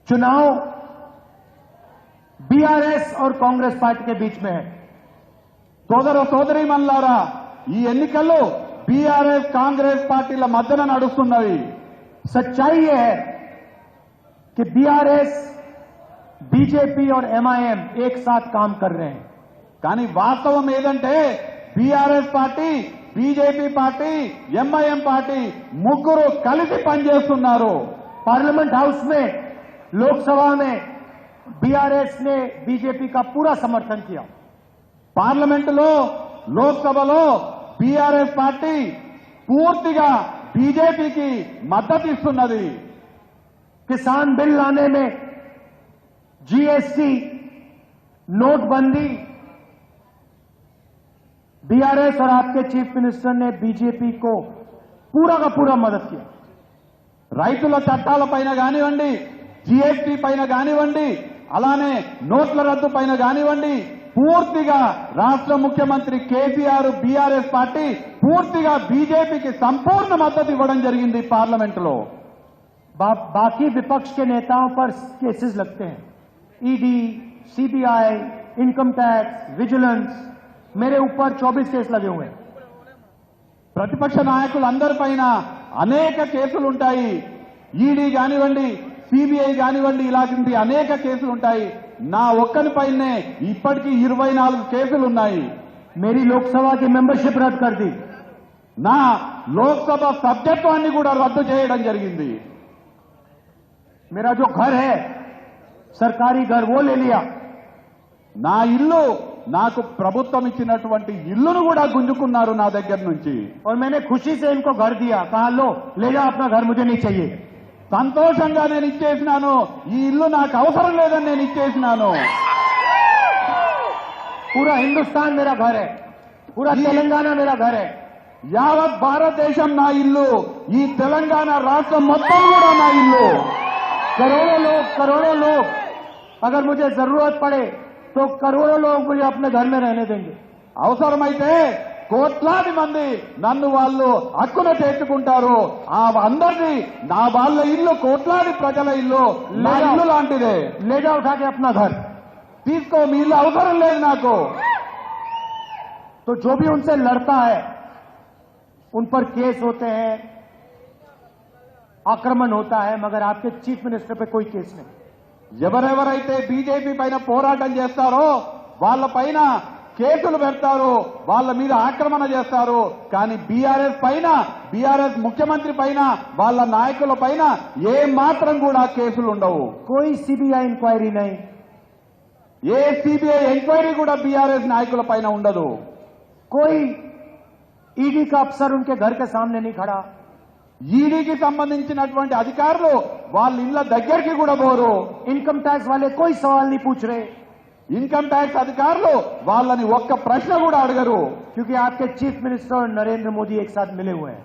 चुनाव बीआरएस और कांग्रेस पार्टी के बीच में है। సోదర సోదరీమణులారా, ఈ ఎన్నికల్లో బీఆర్ఎస్ కాంగ్రెస్ పార్టీల మధ్యన నడుస్తున్నవి. सच्चाई ये है कि बीआरएस, बीजेपी और एमआईएम एक साथ काम कर रहे हैं। కానీ వాస్తవం ఏదంటే BRS party, BJP party, MIM party ముగ్గురు కలిసి పనిచేస్తున్నారు. पार्लियामेंट हाउस में, लोकसभा में बीआरएस ने बीजेपी का पूरा समर्थन किया। పార్లమెంటులో, లోక్సభలో బీఆర్ఎస్ పార్టీ పూర్తిగా బీజేపీకి మద్దతు ఇస్తున్నది. किसान बिल लाने में, जीएसटी, नोटबंदी, बीआरएस और आपके चीफ मिनिस्टर ने बीजेपी को पूरा का पूरा मदद किया। రైతుల చట్టాలపైన కానివ్వండి, జీఎస్టీ పైన కానివ్వండి, అలానే నోట్ల రద్దు పైన కానివ్వండి, పూర్తిగా రాష్ట్ర ముఖ్యమంత్రి కేసీఆర్, బీఆర్ఎస్ పార్టీ పూర్తిగా బీజేపీకి సంపూర్ణ మద్దతు ఇవ్వడం జరిగింది పార్లమెంటులో. बाकी विपक्ष के नेताओं पर केसेस लगते हैं, ED, CBI, income tax, vigilance, मेरे ऊपर 24 केस लगे हुए हैं। ప్రతిపక్ష నాయకులందరిపైన అనేక కేసులు ఉంటాయి. ఈడీ కానివ్వండి, సిబిఐ కానివ్వండి, ఇలాంటి అనేక కేసులు ఉంటాయి. నా ఒక్కనిపైనే ఇప్పటికీ 24 కేసులు ఉన్నాయి. मेरी लोकसभा की मेंबरशिप रद्द कर दी। నా లోక్సభ సభ్యత్వాన్ని కూడా రద్దు చేయడం జరిగింది. मेरा जो घर है, सरकारी घर, वो ले लिया। నా ఇల్లు, నాకు ప్రభుత్వం ఇచ్చినటువంటి ఇల్లును కూడా గుంజుకున్నారు నా దగ్గర నుంచి. और मैंने खुशी से इनको घर दिया, कहा लो ले जाओ अपना घर, मुझे नहीं चाहिए। సంతోషంగా నేను ఇచ్చేసినాను. ఈ ఇల్లు నాకు అవసరం లేదని నేను ఇచ్చేసినాను. पूरा हिंदुस्तान मेरा घर है, पूरा तेलंगाना मेरा घर है। యావత్ భారతదేశం నా ఇల్లు, ఈ తెలంగాణ రాష్ట్రం మొత్తం కూడా నా ఇల్లు. करोड़ों लोग अगर मुझे जरूरत पड़े तो करोड़ों लोग मुझे अपने घर में रहने देंगे। అవసరమైతే కోట్లాది మంది నన్ను వాళ్ళు హక్కున చేర్చుకుంటారు. ఆ అందరినీ, నా వాళ్ళ ఇల్లు కోట్లాది ప్రజల ఇల్లు నా ఇల్లు లాంటిదే. ले जाओ उठा के अपना घर। తీసుకో, మీ ఇల్లు అవసరం లేదు నాకు. तो जो भी उनसे लड़ता है, उन पर केस होते हैं, आक्रमण होता है, मगर आपके चीफ मिनिस्टर पे कोई केस नहीं। ఎవరెవరైతే బీజేపీ పైన పోరాటం చేస్తారో వాళ్ళ పైన కేసులు పెడతారు, వాళ్ళ మీద ఆక్రమణ చేస్తారు. కానీ బీఆర్ఎస్ పైన, బీఆర్ఎస్ ముఖ్యమంత్రి పైన, వాళ్ళ నాయకుల పైన ఏ మాత్రం కూడా కేసులు ఉండవు. कोई सीबीआई इंक्वायरी नहीं, ఏ సిబిఐ ఎంక్వైరీ కూడా బీఆర్ఎస్ నాయకుల పైన ఉండదు. कोई ईडी का अफसर उनके घर के सामने नहीं खड़ा। ఈడీకి సంబంధించినటువంటి అధికారులు వాళ్ళ ఇళ్ల దగ్గరికి కూడా పోరు. इनकम टैक्स वाले कोई सवाल नहीं पूछ रहे, ఇన్కమ్ ట్యాక్స్ అధికారులు వాళ్ళని ఒక్క ప్రశ్న కూడా అడగరు. क्योंकि आपके चीफ मिनिस्टर और नरेंद्र मोदी एक साथ मिले हुए हैं।